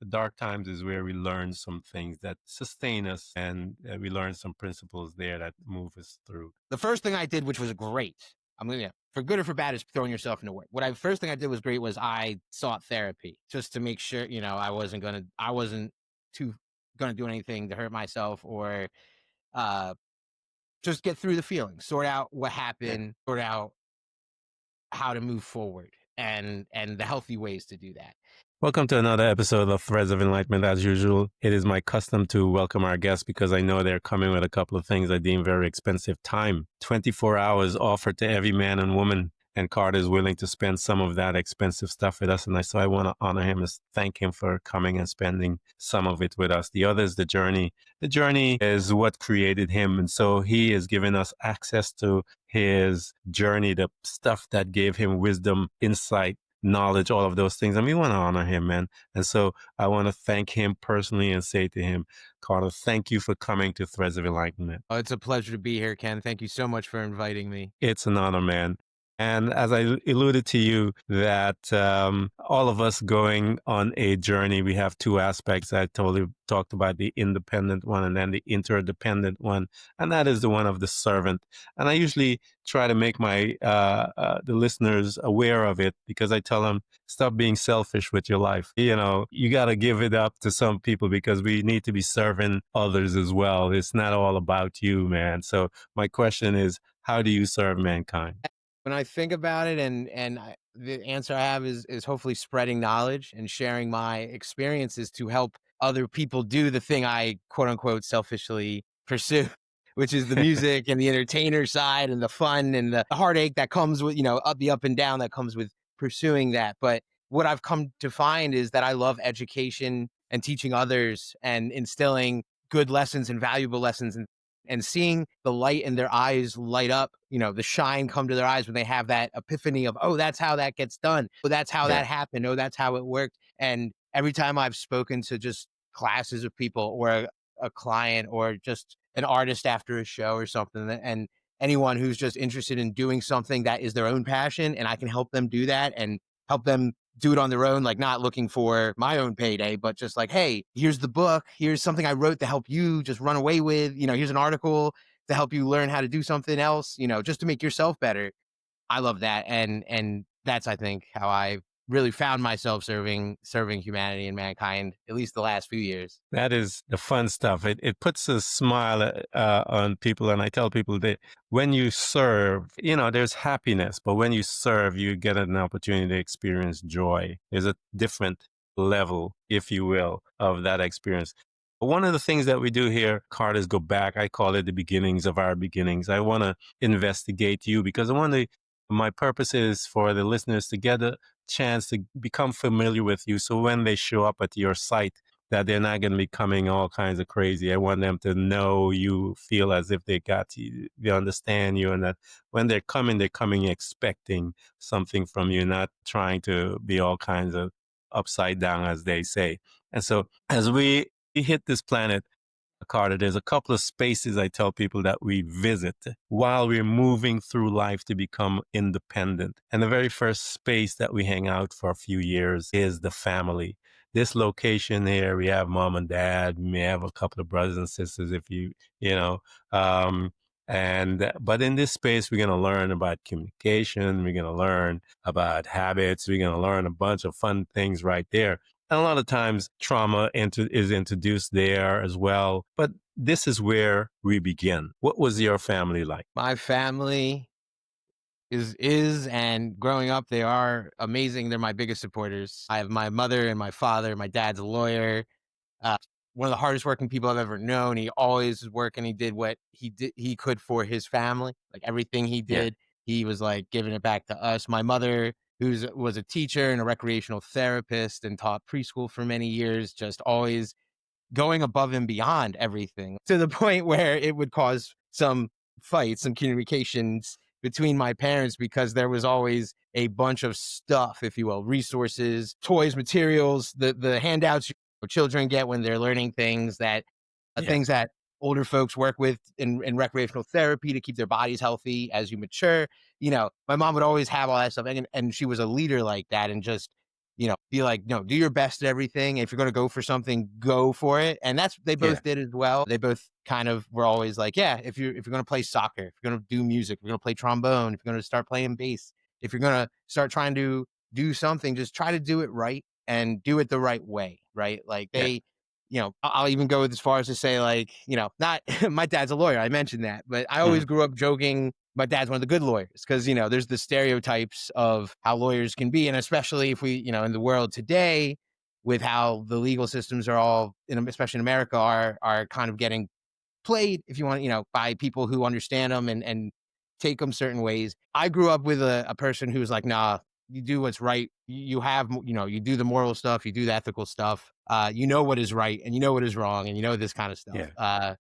dark times is where we learn some things that sustain us, and we learn some principles there that move us through. The first thing I did, which was great, I'm gonna, for good or for bad, is throwing yourself into work. First thing I did was great was I sought therapy just to make sure, I wasn't too gonna do anything to hurt myself or uh just get through the feelings, sort out what Yeah. happened, sort out how to move forward and the healthy ways to do that. Welcome to another episode of Threads of Enlightenment. As usual, it is my custom to welcome our guests because I know they're coming with a couple of things I deem very expensive time. 24 hours offered to every man and woman. And Carter is willing to spend some of that expensive stuff with us. And so I want to honor him and thank him for coming and spending some of it with us. The other is the journey. The journey is what created him. And so he has given us access to his journey, the stuff that gave him wisdom, insight, knowledge, all of those things. And we want to honor him, man. And so I want to thank him personally and say to him, Carter, thank you for coming to Threads of Enlightenment. Oh, it's a pleasure to be here, Ken. Thank you so much for inviting me. It's an honor, man. And as I alluded to you, that all of us going on a journey, we have two aspects. I totally talked about the independent one and then the interdependent one, and that is the one of the servant. And I usually try to make my the listeners aware of it because I tell them, stop being selfish with your life. You got to give it up to some people because we need to be serving others as well. It's not all about you, man. So my question is, how do you serve mankind? When I think about it, the answer I have is hopefully spreading knowledge and sharing my experiences to help other people do the thing I quote unquote selfishly pursue, which is the music and the entertainer side and the fun and the heartache that comes with, the up and down that comes with pursuing that. But what I've come to find is that I love education and teaching others and instilling good lessons and valuable lessons and seeing the light in their eyes light up, the shine come to their eyes when they have that epiphany of, oh, that's how that gets done. Oh, that's how that happened. Oh, that's how it worked. And every time I've spoken to just classes of people or a client or just an artist after a show or something, and anyone who's just interested in doing something that is their own passion, and I can help them do that and help them do it on their own, like not looking for my own payday, but just like, hey, here's the book. Here's something I wrote to help you just run away with. Here's an article to help you learn how to do something else, just to make yourself better. I love that. And that's, I think, how I really found myself serving humanity and mankind, at least the last few years. That is the fun stuff. It puts a smile on people. And I tell people that when you serve, there's happiness, but when you serve, you get an opportunity to experience joy. There's a different level, if you will, of that experience. One of the things that we do here, Carter, is go back. I call it the beginnings of our beginnings. I want to investigate you because my purpose is for the listeners to get a chance to become familiar with you. So when they show up at your site, that they're not going to be coming all kinds of crazy. I want them to know you, feel as if they got you, they understand you, and that when they're coming expecting something from you, not trying to be all kinds of upside down, as they say. And so as we hit this planet, Carter, there's a couple of spaces I tell people that we visit while we're moving through life to become independent. And the very first space that we hang out for a few years is the family. This location here, we have mom and dad. We may have a couple of brothers and sisters if but in this space, we're going to learn about communication. We're going to learn about habits. We're going to learn a bunch of fun things right there. And a lot of times trauma is introduced there as well. But this is where we begin. What was your family like? My family is and growing up, they are amazing. They're my biggest supporters. I have my mother and my father. My dad's a lawyer. One of the hardest working people I've ever known. He always was working. He did what he could for his family. Like everything he did, he was like giving it back to us. My mother, was a teacher and a recreational therapist and taught preschool for many years, just always going above and beyond everything to the point where it would cause some fights, some communications between my parents because there was always a bunch of stuff, if you will, resources, toys, materials, the handouts children get when they're learning things things that older folks work with in recreational therapy to keep their bodies healthy as you mature. My mom would always have all that stuff. And she was a leader like that and just be like, no, do your best at everything. If you're going to go for something, go for it. And they Yeah. both did as well. They both kind of were always like, yeah, if you're going to play soccer, if you're going to do music, if you're going to play trombone, if you're going to start playing bass, if you're going to start trying to do something, just try to do it right and do it the right way. Right. Like Yeah. I'll even go as far as to say, like, not my dad's a lawyer. I mentioned that, but I Mhm. always grew up joking my dad's one of the good lawyers because, there's the stereotypes of how lawyers can be. And especially if we, in the world today with how the legal systems are all, especially in America, are kind of getting played, if you want, by people who understand them and take them certain ways. I grew up with a person who was like, nah, you do what's right. You have, you do the moral stuff, you do the ethical stuff. You know what is right and you know what is wrong and you know this kind of stuff. Yeah.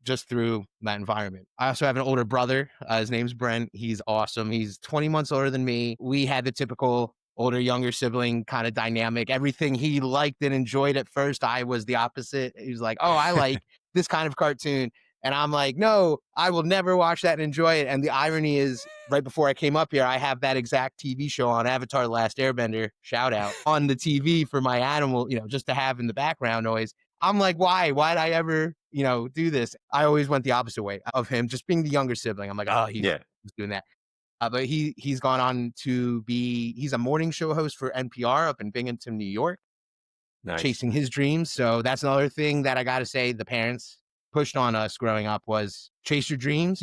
Just through that environment. I also have an older brother. His name's Brent. He's awesome. He's 20 months older than me. We had the typical older, younger sibling kind of dynamic. Everything he liked and enjoyed at first, I was the opposite. He was like, oh, I like this kind of cartoon. And I'm like, no, I will never watch that and enjoy it. And the irony is, right before I came up here, I have that exact TV show on Avatar: The Last Airbender, shout out, on the TV for my animal, just to have in the background noise. I'm like, why? Why'd I ever, do this? I always went the opposite way of him, just being the younger sibling. I'm like, oh, he's Yeah. doing that. But he's gone on to he's a morning show host for NPR up in Binghamton, New York, Nice. chasing his dreams. So that's another thing that I got to say the parents pushed on us growing up was chase your dreams.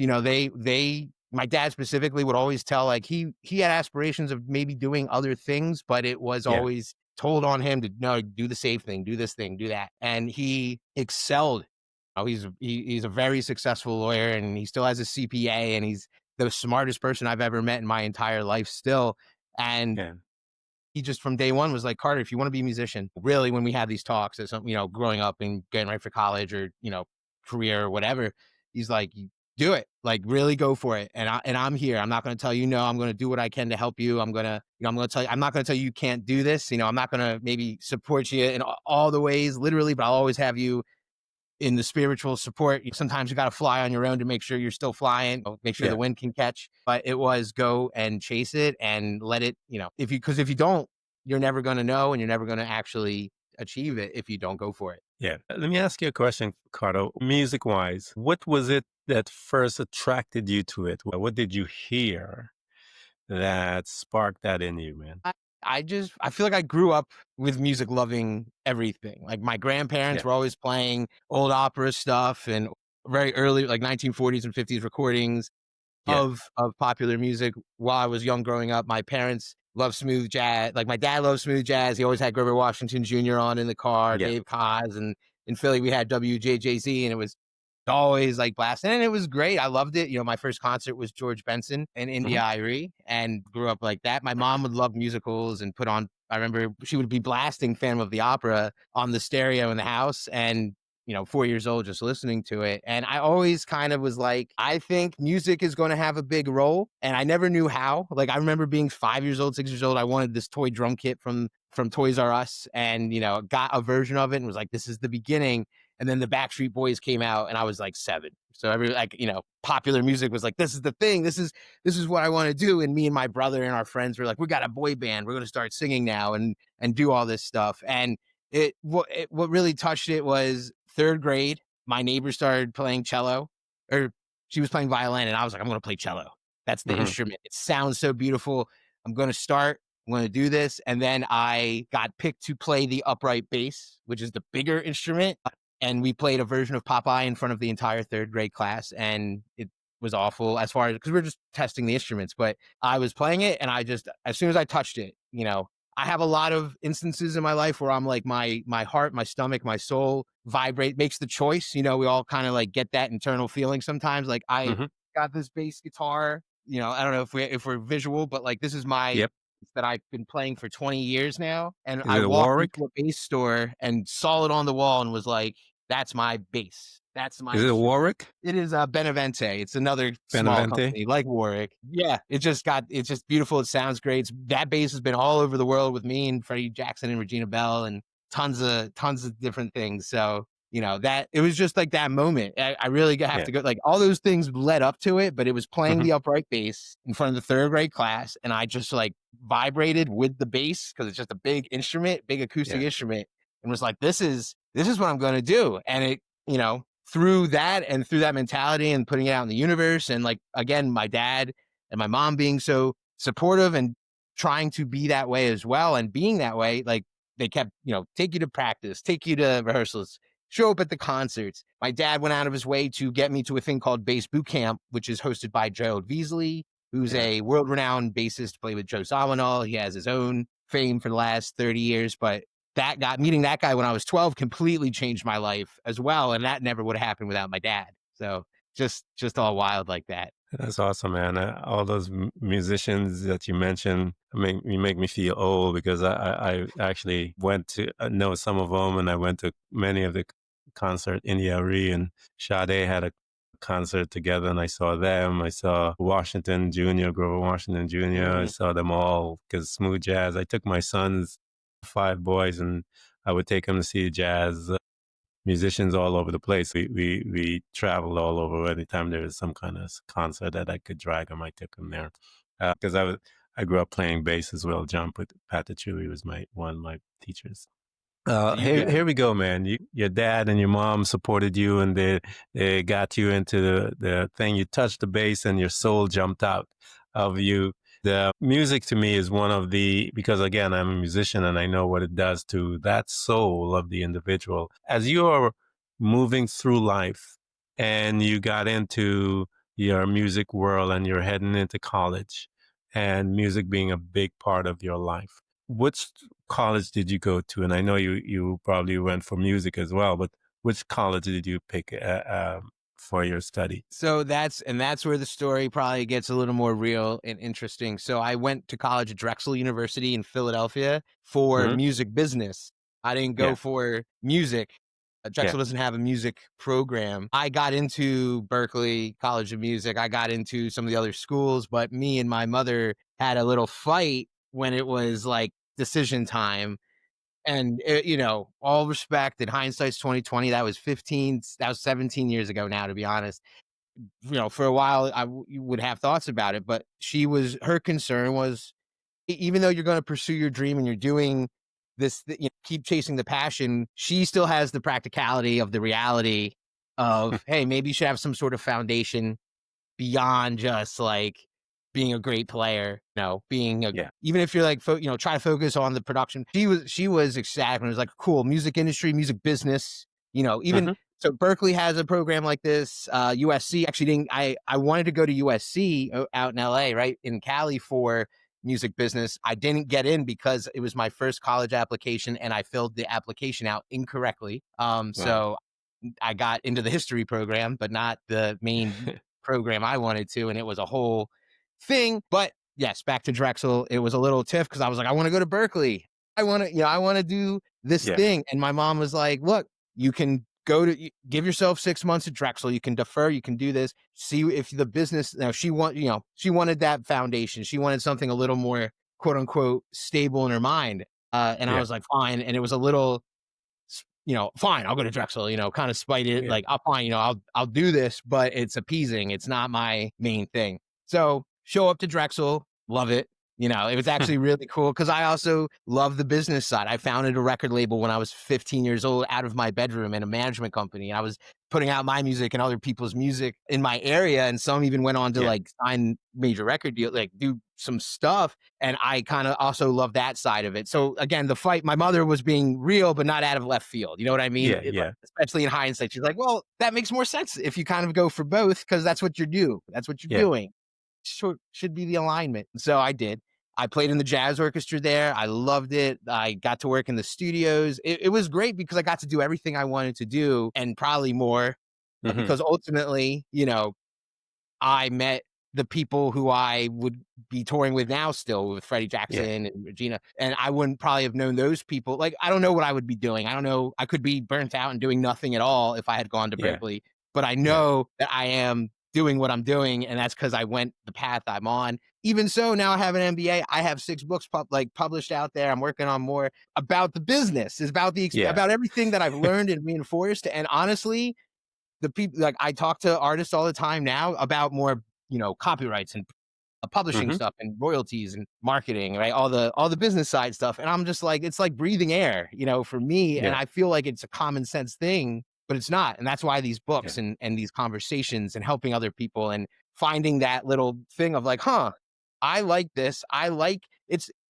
My dad specifically would always tell, like, he had aspirations of maybe doing other things, but it was Yeah. always told on him to no, do the safe thing, do this thing, do that. And he excelled. Oh, he's a very successful lawyer and he still has a CPA and he's the smartest person I've ever met in my entire life still. And Yeah. he just from day one was like, Carter, if you want to be a musician, really, when we had these talks as some, growing up and getting ready for college or, career or whatever, he's like, do it, like really go for it. And I'm here. I'm not going to tell you no. I'm going to do what I can to help you. I'm going to, I'm going to tell you, I'm not going to tell you can't do this. I'm not going to maybe support you in all the ways, literally, but I'll always have you in the spiritual support. Sometimes you got to fly on your own to make sure you're still flying, make sure the Yeah. wind can catch. But it was go and chase it and let it, because if you don't, you're never going to know and you're never going to actually achieve it if you don't go for it. Yeah. Let me ask you a question, Cardo. Music wise, what was it that first attracted you to it? What did you hear that sparked that in you, man? I feel like I grew up with music, loving everything. Like my grandparents Yeah. were always playing old opera stuff and very early, like 1940s and 50s recordings Yeah. of popular music while I was young growing up. My parents loved smooth jazz. Like my dad loved smooth jazz. He always had Grover Washington Jr. on in the car, Yeah. Dave Koz, and in Philly we had WJJZ, and it was always like blasting, and it was great. I loved it. My first concert was George Benson and Hmm. India Ivory, and grew up like that. My mom would love musicals and put on. I remember she would be blasting Phantom of the Opera on the stereo in the house, and 4 years old, just listening to it. And I always kind of was like, I think music is going to have a big role. And I never knew how. Like, I remember being 5 years old, 6 years old. I wanted this toy drum kit from Toys R Us and, got a version of it and was like, this is the beginning. And then the Backstreet Boys came out and I was like 7. So popular music was like, this is the thing. This is what I want to do. And me and my brother and our friends were like, we got a boy band. We're going to start singing now and do all this stuff. And what really touched it was 3rd grade. My neighbor started playing cello, or she was playing violin, and I was like, I'm going to play cello. That's the Hmm. instrument. It sounds so beautiful. I'm going to start. I'm going to do this. And then I got picked to play the upright bass, which is the bigger instrument. And we played a version of Popeye in front of the entire 3rd grade class. And it was awful as far as, because we were just testing the instruments, but I was playing it. And as soon as I touched it, I have a lot of instances in my life where I'm like, my heart, my stomach, my soul vibrate, makes the choice. We all kind of like get that internal feeling sometimes. Like I Hmm. got this bass guitar, I don't know if we're visual, but like this is my Yep. that I've been playing for 20 years now. And Is I it a walked Warwick? into a bass store and saw it on the wall and was like, that's my bass. That's my Is it a instrument. Warwick? It is Benevente. It's another small Benavente? company like Warwick. Yeah, it's just beautiful. It sounds great. That bass has been all over the world with me and Freddie Jackson and Regina Belle and tons of different things. So that it was just like that moment. I really have Yeah. to go, like, all those things led up to it, but it was playing Hmm. the upright bass in front of the third grade class. And I just like vibrated with the bass because it's just a big instrument, big acoustic Yeah. instrument, and was like, this is what I'm going to do. And through that and through that mentality and putting it out in the universe. And like, again, my dad and my mom being so supportive and trying to be that way as well. And being that way, like, they kept, take you to practice, take you to rehearsals, show up at the concerts. My dad went out of his way to get me to a thing called Bass Boot Camp, which is hosted by Gerald Veasley, who's Yeah. a world-renowned bassist, played with Joe Zawinul. He has his own fame for the last 30 years, but meeting that guy when I was 12 completely changed my life as well. And that never would have happened without my dad. So just all wild like that. That's awesome, man. All those musicians that you mentioned make me feel old because I actually went to know some of them, and I went to many of the concert in Ivory, and Sade had a concert together, and I saw them. I saw Washington Jr., Grover Washington Jr. I Mm. saw them all because smooth jazz. I took my sons, five boys, and I would take them to see jazz musicians all over the place. We traveled all over. Anytime there was some kind of concert that I could drag them, I took them there. Because I grew up playing bass as well. John Patachuli was one of my teachers. So you Here, get it. here we go, man. Your dad and your mom supported you, and they got you into the thing. You touched the bass, and your soul jumped out of you. The music to me is one of because again, I'm a musician and I know what it does to that soul of the individual. As you are moving through life and you got into your music world and you're heading into college and music being a big part of your life, which college did you go to? And I know you probably went for music as well, but which college did you pick for your study? So that's where the story probably gets a little more real and interesting. So I went to college at Drexel University in Philadelphia for Hmm. music business. I didn't go Yeah, for music. yeah. Drexel doesn't have a music program. I got into Berklee College of Music. I got into some of the other schools, but me and my mother had a little fight when it was like decision time. And all respect, in hindsight's 2020. That was 17 years ago now, to be honest. For a while, you would have thoughts about it, but her concern was, even though you're going to pursue your dream and you're doing this, keep chasing the passion, she still has the practicality of the reality of, hey, maybe you should have some sort of foundation beyond just like being a great player, Yeah. even if you're like, try to focus on the production. She was ecstatic. It was like, cool, music industry, music business, even. Hmm. So Berkeley has a program like this. USC actually didn't. I wanted to go to USC out in LA, right in Cali, for music business. I didn't get in because it was my first college application and I filled the application out incorrectly. Wow. So I got into the history program, but not the main program I wanted to. And it was a whole thing. But yes, back to Drexel, it was a little tiff because I was like, I want to go to Berkeley. I want to do this Yeah. thing. And my mom was like, look, you can give yourself 6 months at Drexel. You can defer. You can do this. See if the business. Now she wanted that foundation. She wanted something a little more quote unquote stable in her mind. And I Yeah. was like, fine. And it was a little, fine, I'll go to Drexel, kind of spite it. Yeah. Like, I'll fine, I'll do this, but it's appeasing. It's not my main thing. So show up to Drexel, love it. It was actually really cool because I also love the business side. I founded a record label when I was 15 years old out of my bedroom in a management company. I was putting out my music and other people's music in my area. And some even went on to Yeah. like sign major record deal, like do some stuff. And I kind of also love that side of it. So again, the fight, my mother was being real, but not out of left field. You know what I mean? Yeah. Yeah. Especially in hindsight, she's like, well, that makes more sense if you kind of go for both because that's what you do. That's what you're Yeah. doing. Should be the alignment. So I did. I played in the jazz orchestra there. I loved it. I got to work in the studios. It was great because I got to do everything I wanted to do and probably more Hmm. because ultimately, I met the people who I would be touring with now still with Freddie Yeah. Jackson and Regina. And I wouldn't probably have known those people. Like, I don't know what I would be doing. I don't know. I could be burnt out and doing nothing at all if I had gone to Yeah. Berkeley, but I Yeah. know that I am doing what I'm doing. And that's because I went the path I'm on. Even so, now I have an MBA. I have 6 books published out there. I'm working on more about the business, is about Yeah. about everything that I've learned and reinforced. And honestly, the people, like, I talk to artists all the time now about more, copyrights and publishing Hmm. stuff and royalties and marketing, right? All the business side stuff. And I'm just like, it's like breathing air, for me. And Yeah. I feel like it's a common sense thing, but it's not. And that's why these Yeah. books and these conversations and helping other people and finding that little thing of like, I like this.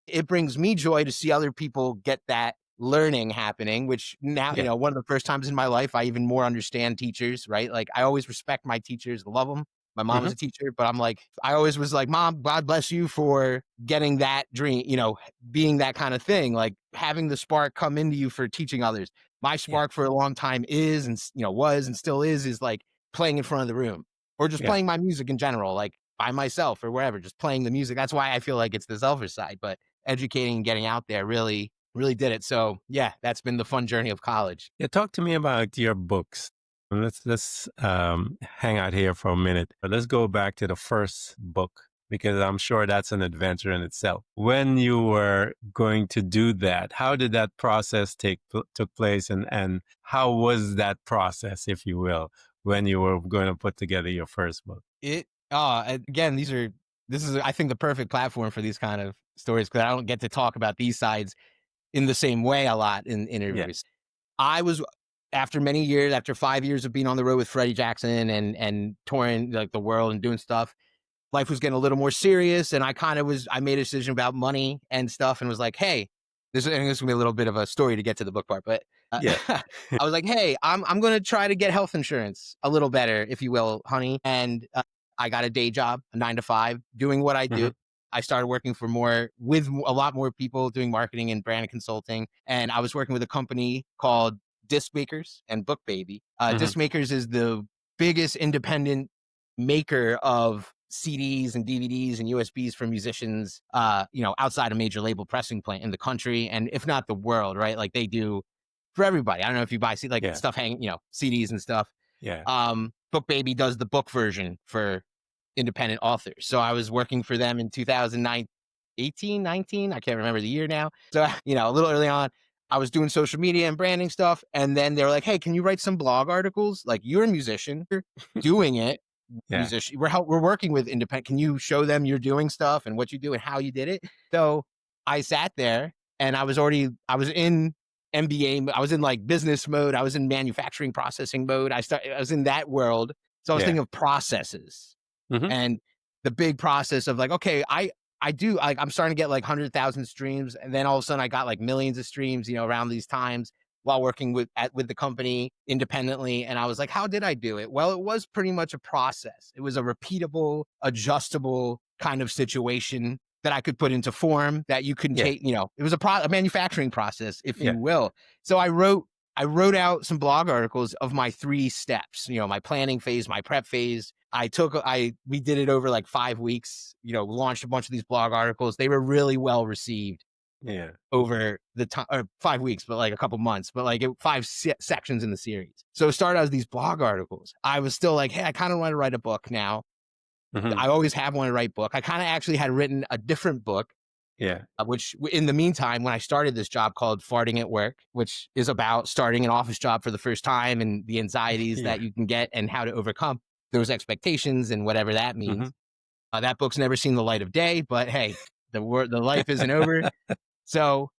It brings me joy to see other people get that learning happening, which now, Yeah. one of the first times in my life, I even more understand teachers, right? Like, I always respect my teachers, love them. My mom Hmm. was a teacher, but I'm like, I always was like, Mom, God bless you for getting that dream, being that kind of thing, like having the spark come into you for teaching others. My Yeah. spark for a long time is, and was and still is like playing in front of the room or just Yeah. playing my music in general, like by myself or wherever, just playing the music. That's why I feel like it's the selfish side, but educating and getting out there really, really did it. So yeah, that's been the fun journey of college. Yeah, talk to me about your books. Let's hang out here for a minute. But let's go back to the first book because I'm sure that's an adventure in itself. When you were going to do that, how did that process took place, and how was that process, if you will, when you were going to put together your first book? Again, this is, I think, the perfect platform for these kind of stories, because I don't get to talk about these sides in the same way a lot in Yeah. interviews. I was, after many years, after 5 years of being on the road with Freddie Jackson and touring like the world and doing stuff, life was getting a little more serious. And I made a decision about money and stuff and was like, hey, this is gonna be a little bit of a story to get to the book part, but Yeah. I was like, hey, I'm going to try to get health insurance a little better, if you will, honey. And I got a day job, a 9 to 5, doing what I do. Hmm. I started working with a lot more people doing marketing and brand consulting. And I was working with a company called Disc Makers and Book Baby. Hmm. Disc Makers is the biggest independent maker of CDs and DVDs and USBs for musicians, outside a major label pressing plant in the country, and if not the world, right? Like, they do for everybody. I don't know if you buy like Yeah. stuff hanging, CDs and stuff. Yeah. Book Baby does the book version for independent authors. So I was working for them in 2009, 18, 19. I can't remember the year now. So, a little early on, I was doing social media and branding stuff. And then they were like, hey, can you write some blog articles? Like, you're a musician, you're doing it. Yeah. Musician, we're working with independent. Can you show them you're doing stuff and what you do and how you did it? So I sat there and I was in MBA, I was in like business mode, I was in manufacturing processing mode. I was in that world. So I was Yeah. thinking of processes Hmm. and the big process of like, okay, I do, like, I'm starting to get like 100,000 streams, and then all of a sudden I got like millions of streams, around these times while working with the company independently. And I was like, how did I do it? Well, it was pretty much a process. It was a repeatable, adjustable kind of situation that I could put into form that you can Yeah. take. It was a manufacturing process, if Yeah. you will. So I wrote out some blog articles of my 3 steps, my planning phase, my prep phase. We did it over like 5 weeks, launched a bunch of these blog articles. They were really well received Yeah. over the time, or 5 weeks, but like a couple months, but like 5 sections in the series. So it started as these blog articles. I was still like, hey, I kind of want to write a book now. Hmm. I always have wanted to write book. I kind of actually had written a different book, Yeah. which in the meantime, when I started this job called Farting at Work, which is about starting an office job for the first time and the anxieties Yeah. that you can get and how to overcome those expectations and whatever that Hmm. means. That book's never seen the light of day, but hey, the life isn't over. So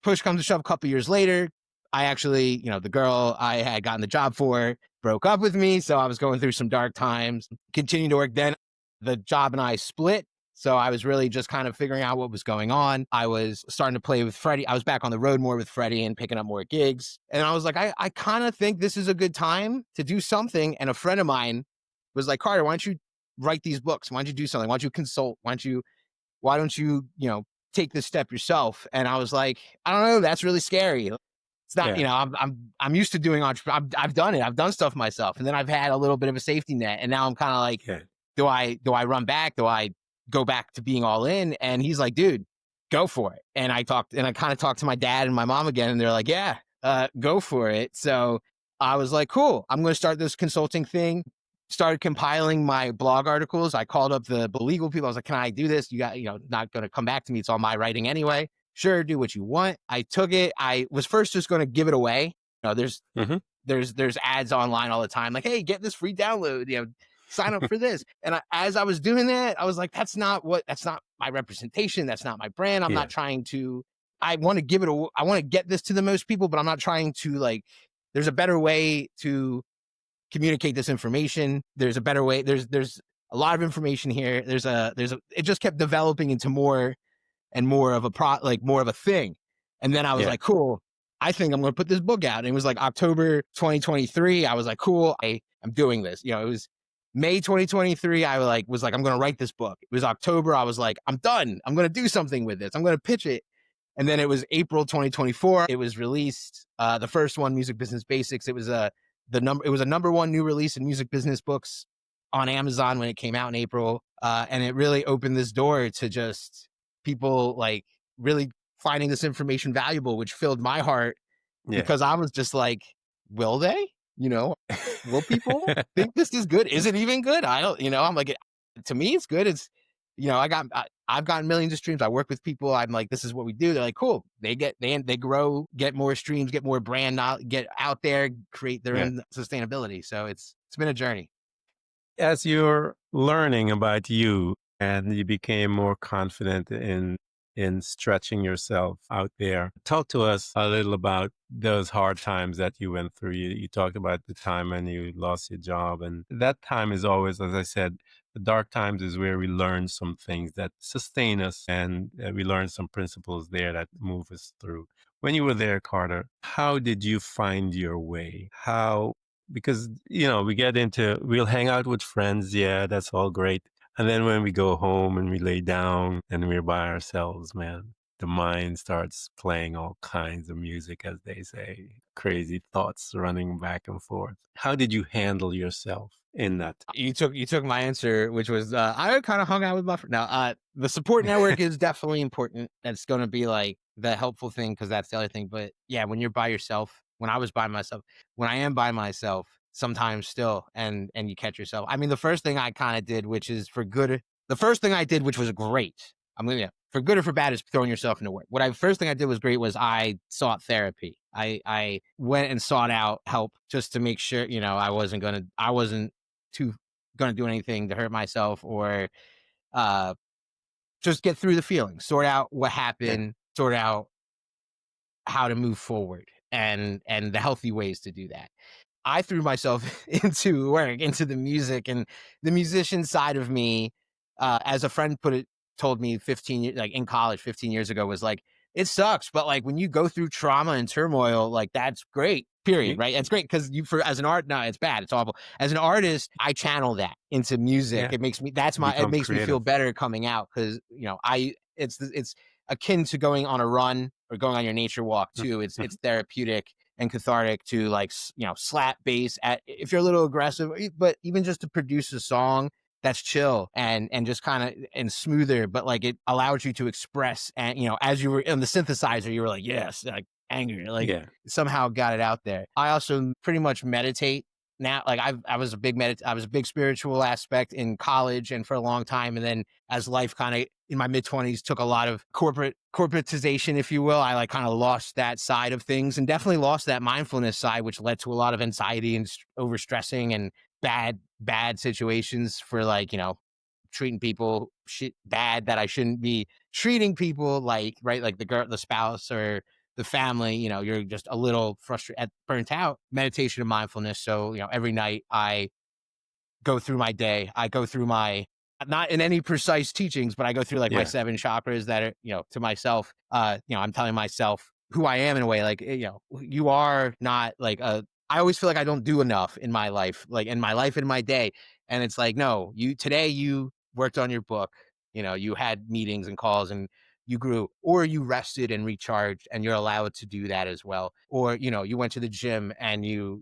push comes to shove, a couple years later, I actually, the girl I had gotten the job for broke up with me. So I was going through some dark times, continued to work. Then the job and I split. So I was really just kind of figuring out what was going on. I was starting to play with Freddie. I was back on the road more with Freddie and picking up more gigs. And I was like, I kind of think this is a good time to do something. And a friend of mine was like, Carter, why don't you write these books? Why don't you do something? Why don't you consult? Why don't you, take this step yourself? And I was like, I don't know. That's really scary. It's not, Yeah. I'm used to doing I've done it. I've done stuff myself, and then I've had a little bit of a safety net, and now I'm kind of like, Yeah. do I run back? Do I go back to being all in? And he's like, dude, go for it. And I kind of talked to my dad and my mom again, and they're like, yeah, go for it. So I was like, cool. I'm going to start this consulting thing. started compiling my blog articles. I called up the legal people. I was like, can I do this? You got, not going to come back to me. It's all my writing anyway. Sure, do what you want. I took it. I was first just going to give it away. There's Hmm. there's ads online all the time, like, hey, get this free download, sign up for this. And as I was doing that, I was like, that's not my representation. That's not my brand. I'm Yeah. not trying to, I want to I want to get this to the most people, but I'm not trying to there's a better way to communicate this information. There's a better way. There's a lot of information here. It just kept developing into more and more of more of a thing. And then I was Yeah. like, cool, I think I'm going to put this book out. And it was like October 2023. I was like, cool, I'm doing this. It was May 2023. I was like, I'm going to write this book. It was October. I was like, I'm done. I'm going to do something with this. I'm going to pitch it. And then it was April 2024. It was released. The first one, Music Business Basics. It was a number one new release in music business books on Amazon when it came out in April. And it really opened this door to just people really finding this information valuable, which filled my heart Yeah. because I was just like, will they? Will people think this is good? Is it even good? I don't, I'm like, to me, it's good. It's, I've gotten millions of streams. I work with people. I'm like, this is what we do. They're like, cool. They grow, get more streams, get more brand knowledge, get out there, create their Yeah. own sustainability. So it's been a journey. As you're learning about you and you became more confident in stretching yourself out there, talk to us a little about those hard times that you went through. You talked about the time when you lost your job, and that time is always, as I said, the dark times is where we learn some things that sustain us, and we learn some principles there that move us through. When you were there, Carter, how did you find your way? Because we'll hang out with friends, yeah, that's all great, and then when we go home and we lay down and we're by ourselves, man, the mind starts playing all kinds of music, as they say, crazy thoughts running back and forth. How did you handle yourself in that? You took my answer, which was I kind of hung out with my friend. Now, the support network is definitely important. That's going to be like the helpful thing because that's the other thing. But yeah, when you're by yourself, when I am by myself, sometimes still, and you catch yourself. I mean, the first thing I kind of did, which is for good, the first thing I did, which was great. For good or for bad, is throwing yourself into work. First thing I did was great was I sought therapy. I went and sought out help just to make sure, I wasn't too going to do anything to hurt myself or just get through the feelings, sort out what Yeah, happened, sort out how to move forward and the healthy ways to do that. I threw myself into work, into the music and the musician side of me. As a friend told me 15 years, like in college, 15 years ago, was like, it sucks, but like when you go through trauma and turmoil, like that's great, period. you, Right. It's great because as an art, no, it's bad. It's awful. As an artist, I channel that into music. yeah, It makes me, it become makes me feel creative. better coming out. Cause it's akin to going on a run or going on your nature walk too. It's therapeutic and cathartic to slap bass at if you're a little aggressive, but even just to produce a song that's chill and just kind of and smoother, but like it allows you to express. And as you were in the synthesizer, you were like, yes, like angry, like Yeah, somehow got it out there. I also pretty much meditate now. Like I was a big spiritual aspect in college and for a long time, and then as life kind of in my mid-20s took a lot of corporatization, if you will, I like kind of lost that side of things and definitely lost that mindfulness side, which led to a lot of anxiety and overstressing and bad situations for treating people shit bad that I shouldn't be treating people, like, right, like the spouse or the family. You're just a little frustrated, burnt out. Meditation and mindfulness. So every night I go through my day. I go through not in any precise teachings, but I go through like my yeah, 7 chakras that are, to myself, I'm telling myself who I am in a way, like, you are not like I always feel like I don't do enough in my life, like in my day. And it's like, no, today you worked on your book, you had meetings and calls and you grew, or you rested and recharged, and you're allowed to do that as well. Or, you went to the gym and you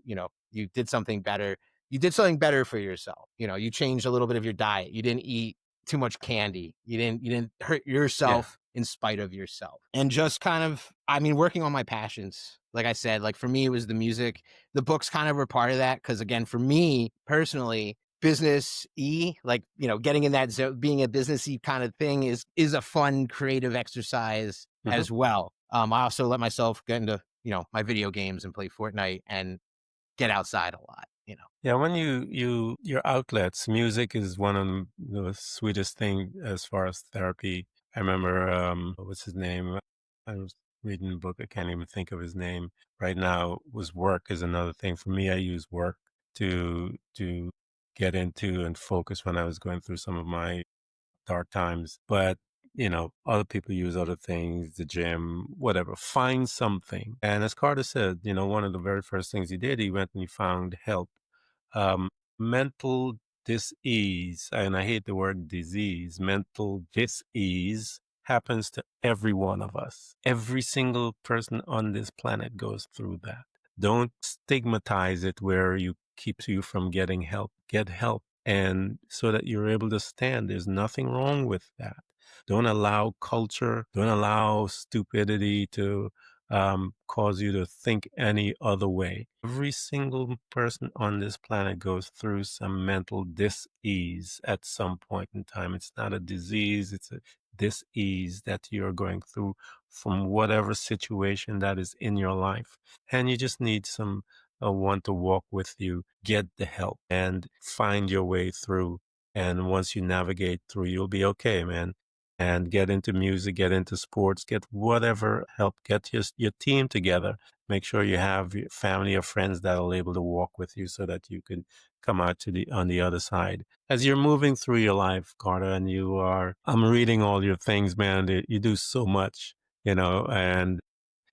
did something better. You did something better for yourself. You changed a little bit of your diet. You didn't eat too much candy. You didn't hurt yeah, yourself in spite of yourself. And just kind of, working on my passions. Like I said, like for me, it was the music. The books kind of were part of that. Cause again, for me personally, business like, getting in that zone, being a businessy kind of thing is a fun creative exercise Mhm. as well. I also let myself get into, my video games and play Fortnite and get outside a lot. Yeah, when your outlets, music is one of the sweetest thing as far as therapy. I remember what's his name? I was reading a book, I can't even think of his name right now. Was work is another thing. For me, I use work to get into and focus when I was going through some of my dark times. But other people use other things, the gym, whatever. Find something. And as Carter said, one of the very first things he did, he went and he found help. um, Mental dis-ease, and I hate the word disease, mental dis-ease happens to every one of us. Every single person on this planet goes through that. Don't stigmatize it where you keeps you from getting help. Get help. And so that you're able to stand. There's nothing wrong with that. Don't allow culture, don't allow stupidity to cause you to think any other way. Every single person on this planet goes through some mental dis-ease at some point in time. It's not a disease, it's a dis-ease that you're going through from whatever situation that is in your life. And you just need one to walk with you, get the help and find your way through. And once you navigate through, you'll be okay, man. And get into music, get into sports, get whatever help, get your team together. Make sure you have your family or friends that are able to walk with you so that you can come out on the other side. As you're moving through your life, Carter, and I'm reading all your things, man. You do so much, and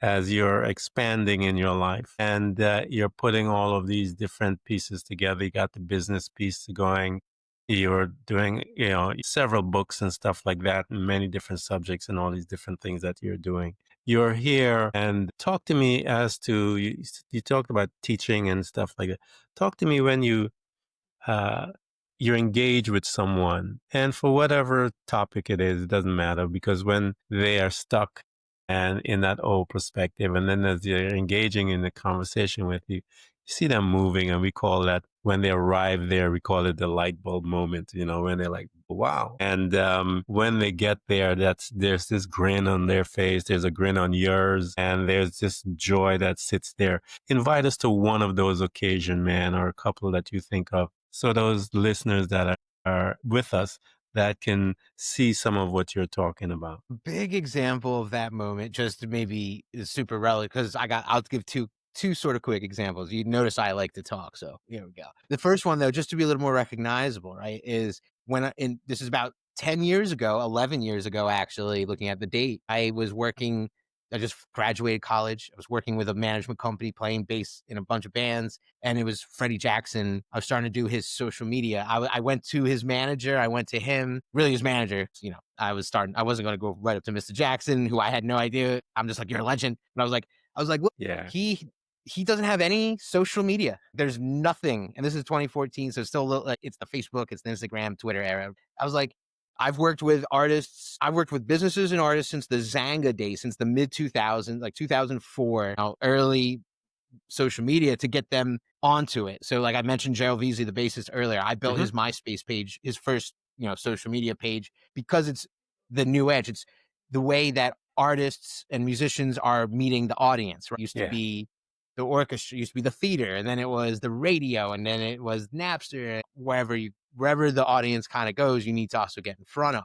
as you're expanding in your life and you're putting all of these different pieces together. You got the business piece going. You're doing, several books and stuff like that, and many different subjects and all these different things that you're doing. You're here and talk to me as to, you talked about teaching and stuff like that. Talk to me when uh, you're engaged with someone, and for whatever topic it is, it doesn't matter, because when they are stuck and in that old perspective, and then as they're engaging in the conversation with you, you see them moving, and we call that, when they arrive there, we call it the light bulb moment, when they're like, wow. And when they get there, there's this grin on their face, there's a grin on yours, and there's this joy that sits there. Invite us to one of those occasions, man, or a couple that you think of, so those listeners that are with us that can see some of what you're talking about. Big example of that moment, just maybe is super relevant because I'll give two sort of quick examples. You notice I like to talk, so here we go. The first one though, just to be a little more recognizable, right, is this is about 10 years ago, 11 years ago, actually, looking at the date. I just graduated college. I was working with a management company, playing bass in a bunch of bands, and it was Freddie Jackson. I was starting to do his social media. I went to his manager. I went to him, really his manager. I wasn't going to go right up to Mr. Jackson, who I had no idea. I'm just like, you're a legend. And I was like, look, Yeah. he doesn't have any social media. There's nothing. And this is 2014. So it's still a little, like, it's the Facebook, it's the Instagram, Twitter era. I was like, I've worked with businesses and artists since the Zanga days, since the mid 2000s, like 2004, early social media to get them onto it. So like I mentioned Gerald Veazey, the bassist, earlier. I built Hmm. his MySpace page, his first, social media page, because it's the new edge. It's the way that artists and musicians are meeting the audience. Right? It used to Yeah. be the orchestra, used to be the theater, and then it was the radio, and then it was Napster. Wherever the audience kind of goes, you need to also get in front of,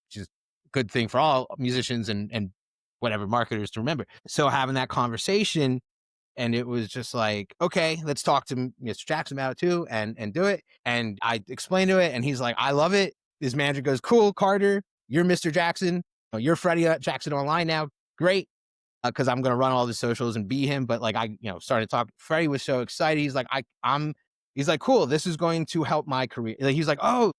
which is a good thing for all musicians and whatever marketers to remember. So having that conversation, and it was just like, okay, let's talk to Mr. Jackson about it too, and do it. And I explained to it, and he's like, I love it. His manager goes, cool, Carter, you're Mr. Jackson. You're Freddie Jackson online now. Great. Because I'm going to run all the socials and be him. But like, I, started talking. Freddie was so excited. He's like, he's like, cool, this is going to help my career. Like, he's like, oh,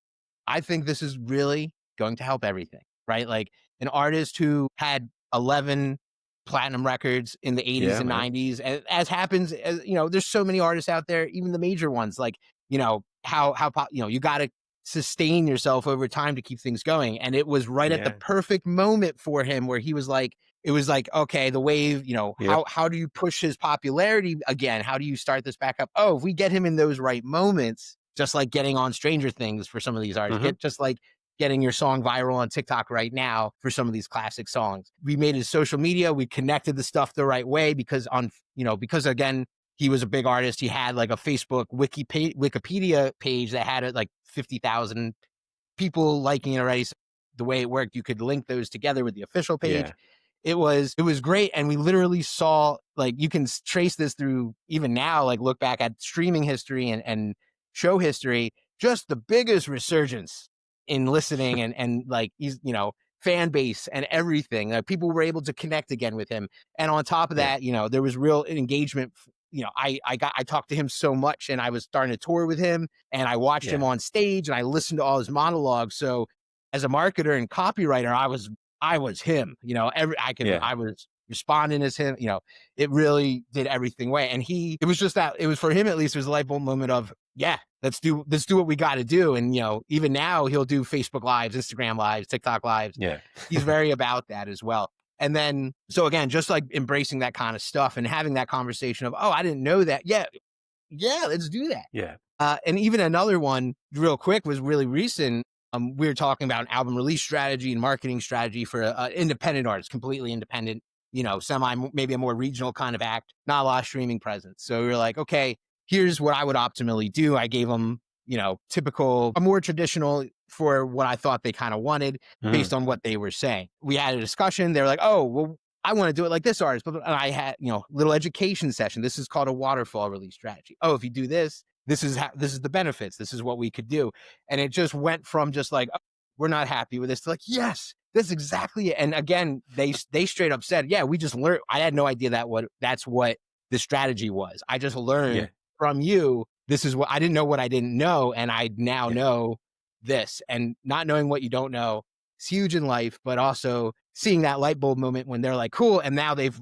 I think this is really going to help everything, right? Like an artist who had 11 platinum records in the 80s Yeah, and man. 90s, as happens, there's so many artists out there, even the major ones, like, you got to sustain yourself over time to keep things going. And it was right at the Yeah. perfect moment for him where he was like, it was like, okay, the wave, Yep. how do you push his popularity again? How do you start this back up? Oh, if we get him in those right moments, just like getting on Stranger Things for some of these artists, Hmm. just like getting your song viral on TikTok right now for some of these classic songs. We made his social media. We connected the stuff the right way because because again, he was a big artist. He had like a Facebook Wikipedia page that had like 50,000 people liking it already. So the way it worked, you could link those together with the official page. Yeah. It was great. And we literally saw, like, you can trace this through even now, like look back at streaming history and show history, just the biggest resurgence in listening and like, he's, fan base and everything. People were able to connect again with him. And on top of Yeah. that, there was real engagement. I talked to him so much, and I was starting to tour with him, and I watched him Yeah. on stage, and I listened to all his monologues. So as a marketer and copywriter, I was him. Yeah. I was responding as him. It really did everything way. And it was just that, it was for him at least, it was a light bulb moment of, yeah, let's do what we got to do. And even now he'll do Facebook lives, Instagram lives, TikTok lives. Yeah. He's very about that as well. And then, so again, just like embracing that kind of stuff and having that conversation of, oh, I didn't know that. Yeah, let's do that. Yeah. And even another one, real quick, was really recent. We were talking about an album release strategy and marketing strategy for an independent artist, completely independent, maybe a more regional kind of act, not a lot of streaming presence. So we were like, okay, here's what I would optimally do. I gave them, a more traditional for what I thought they kind of wanted based on what they were saying. We had a discussion. They were like, oh, well, I want to do it like this artist. And I had, little education session. This is called a waterfall release strategy. Oh, if you do this, this is the benefits. This is what we could do. And it just went from just like, oh, we're not happy with this to like, yes, that's exactly it. And again, they straight up said, yeah, we just learned. I had no idea that's what the strategy was. I just learned from you. This is what I didn't know, what I didn't know. And I now know this. And not knowing what you don't know is huge in life, but also seeing that light bulb moment when they're like, cool. And now they've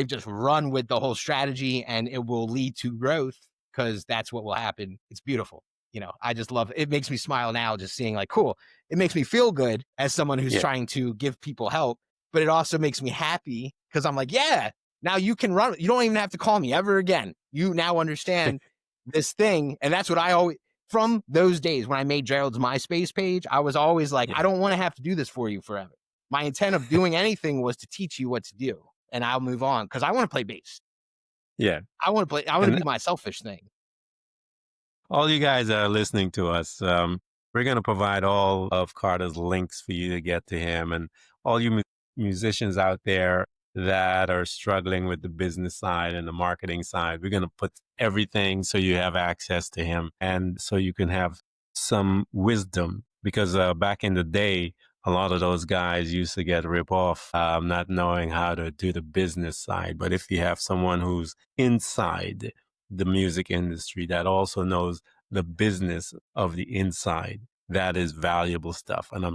just run with the whole strategy, and it will lead to growth, because that's what will happen. It's beautiful. I just love it. It makes me smile now just seeing like, cool. It makes me feel good as someone who's trying to give people help, but it also makes me happy because I'm like, yeah, now you can run. You don't even have to call me ever again. You now understand this thing. And that's what I always, from those days when I made Gerald's MySpace page, I was always like, I don't want to have to do this for you forever. My intent of doing anything was to teach you what to do, and I'll move on because I want to play bass. Yeah. I want to do my selfish thing. All you guys are listening to us. We're going to provide all of Carter's links for you to get to him, and all you musicians out there that are struggling with the business side and the marketing side. We're going to put everything so you have access to him, and so you can have some wisdom, because back in the day, a lot of those guys used to get ripped off, not knowing how to do the business side. But if you have someone who's inside the music industry that also knows the business of the inside, that is valuable stuff. And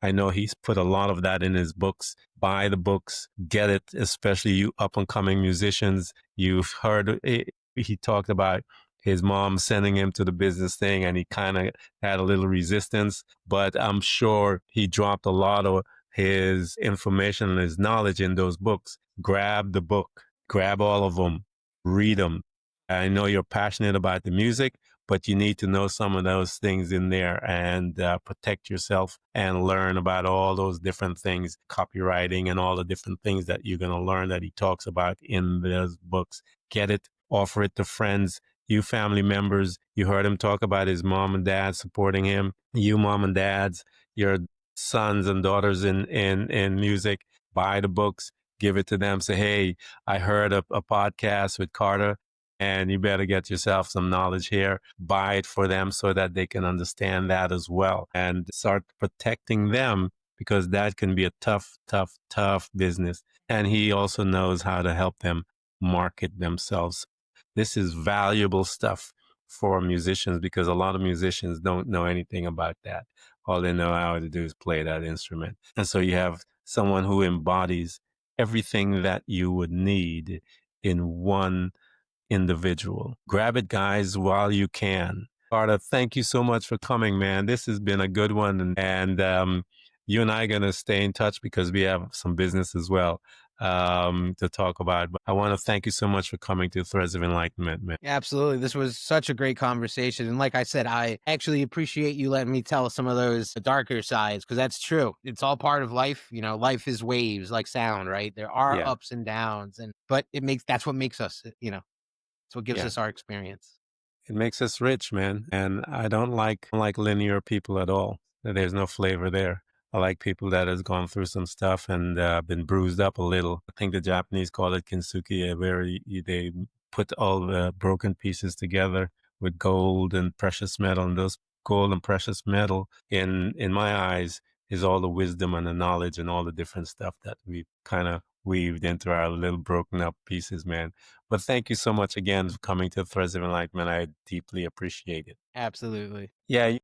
I know he's put a lot of that in his books. Buy the books, get it, especially you up and coming musicians. You've heard he talked about his mom sending him to the business thing, and he kind of had a little resistance, but I'm sure he dropped a lot of his information and his knowledge in those books. Grab the book, grab all of them, read them. I know you're passionate about the music, but you need to know some of those things in there and protect yourself and learn about all those different things, copywriting and all the different things that you're going to learn that he talks about in those books. Get it, offer it to friends, you family members. You heard him talk about his mom and dad supporting him. You mom and dads, your sons and daughters in music, buy the books, give it to them. Say, hey, I heard a podcast with Carter, and you better get yourself some knowledge here. Buy it for them so that they can understand that as well, and start protecting them, because that can be a tough, tough, tough business. And he also knows how to help them market themselves. This is valuable stuff for musicians, because a lot of musicians don't know anything about that. All they know how to do is play that instrument. And so you have someone who embodies everything that you would need in one individual. Grab it, guys, while you can. Carter, thank you so much for coming, man. This has been a good one. And you and I are going to stay in touch because we have some business as well. to talk about. But I want to thank you so much for coming to Threads of Enlightenment, man. Absolutely. This was such a great conversation. And like I said, I actually appreciate you letting me tell some of those darker sides, because that's true. It's all part of life. You know, life is waves like sound, right? There are Yeah, ups and downs, but that's what makes us, it's what gives yeah. us our experience. It makes us rich, man. And I don't like linear people at all. There's no flavor there. I like people that has gone through some stuff and been bruised up a little. I think the Japanese call it kintsugi, where they put all the broken pieces together with gold and precious metal. And those gold and precious metal, in my eyes, is all the wisdom and the knowledge and all the different stuff that we kind of weaved into our little broken up pieces, man. But thank you so much again for coming to Threads of Enlightenment. I deeply appreciate it. Absolutely. Yeah.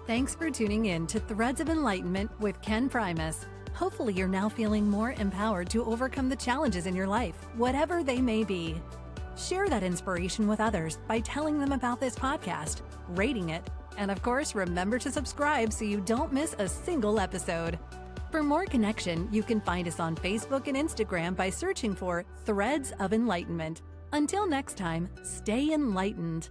Thanks for tuning in to Threads of Enlightenment with Ken Primus. Hopefully you're now feeling more empowered to overcome the challenges in your life, whatever they may be. Share that inspiration with others by telling them about this podcast, rating it, and of course, remember to subscribe so you don't miss a single episode. For more connection, you can find us on Facebook and Instagram by searching for Threads of Enlightenment. Until next time, stay enlightened.